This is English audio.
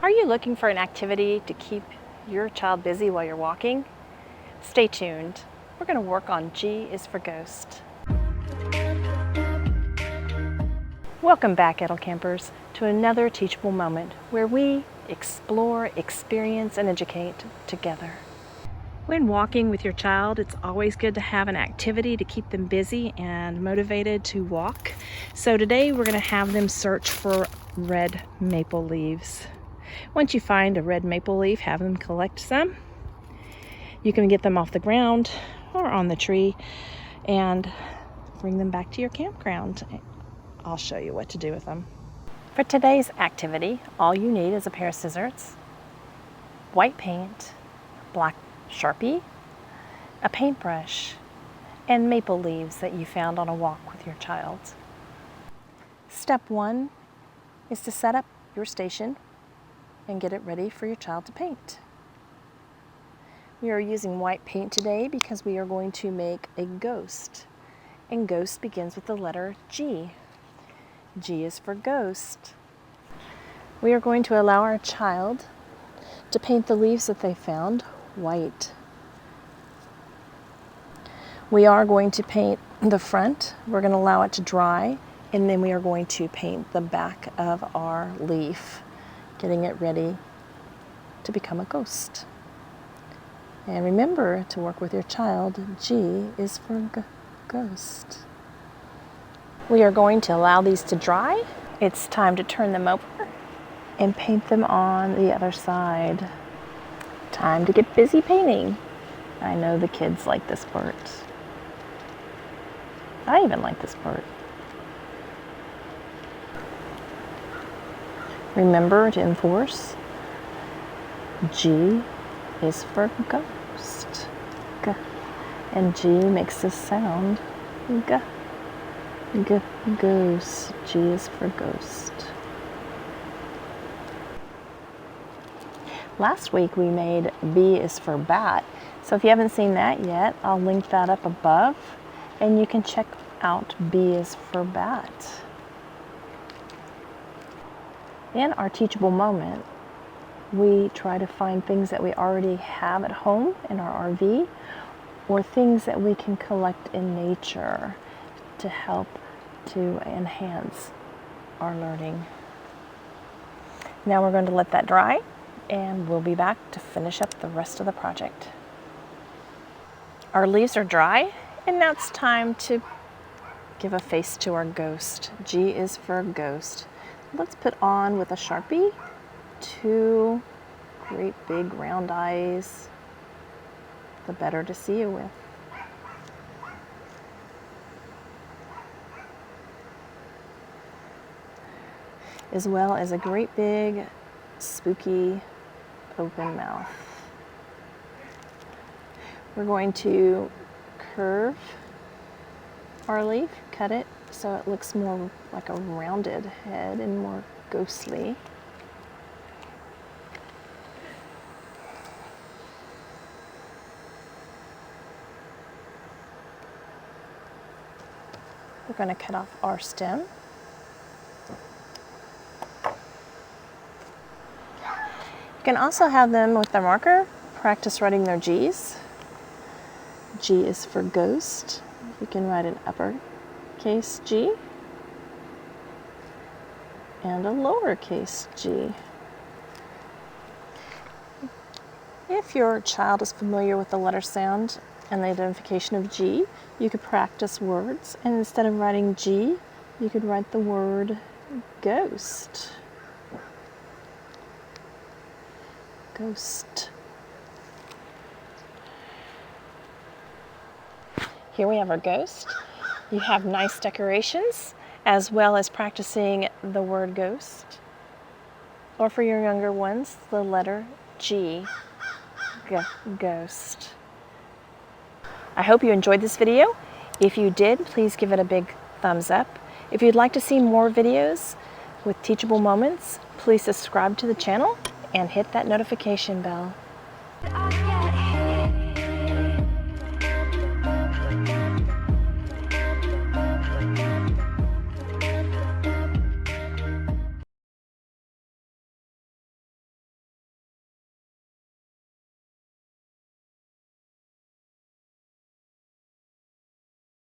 Are you looking for an activity to keep your child busy while you're walking? Stay tuned. We're going to work on G is for Ghost. Welcome back, EdelKampers, to another teachable moment where we explore, experience, and educate together. When walking with your child, it's always good to have an activity to keep them busy and motivated to walk. So today we're going to have them search for red maple leaves. Once you find a red maple leaf, have them collect some. You can get them off the ground or on the tree and bring them back to your campground. I'll show you what to do with them. For today's activity, all you need is a pair of scissors, white paint, black Sharpie, a paintbrush, and maple leaves that you found on a walk with your child. Step 1 is to set up your station and get it ready for your child to paint. We are using white paint today because we are going to make a ghost. And ghost begins with the letter G. G is for ghost. We are going to allow our child to paint the leaves that they found white. We are going to paint the front. We're going to allow it to dry, and then we are going to paint the back of our leaf, getting it ready to become a ghost. And remember to work with your child. G is for ghost. We are going to allow these to dry. It's time to turn them over and paint them on the other side. Time to get busy painting. I know the kids like this part. I even like this part. Remember to enforce. G is for ghost. G. And G makes this sound. G. G. Ghost. G is for ghost. Last week we made B is for bat. So if you haven't seen that yet, I'll link that up above and you can check out B is for bat. In our teachable moment, we try to find things that we already have at home in our RV or things that we can collect in nature to help to enhance our learning. Now we're going to let that dry and we'll be back to finish up the rest of the project. Our leaves are dry and now it's time to give a face to our ghost. G is for ghost. Let's put on with a Sharpie 2 great big round eyes, the better to see you with. As well as a great big spooky open mouth. We're going to curve our leaf, cut it so it looks more like a rounded head and more ghostly. We're going to cut off our stem. You can also have them with their marker practice writing their G's. G is for ghost. You can write an uppercase G and a lowercase g. If your child is familiar with the letter sound and the identification of G, you could practice words, and instead of writing G, you could write the word ghost. Ghost. Here we have our ghost. You have nice decorations as well as practicing the word ghost. Or for your younger ones, the letter G. Ghost. I hope you enjoyed this video. If you did, please give it a big thumbs up. If you'd like to see more videos with teachable moments, please subscribe to the channel and hit that notification bell.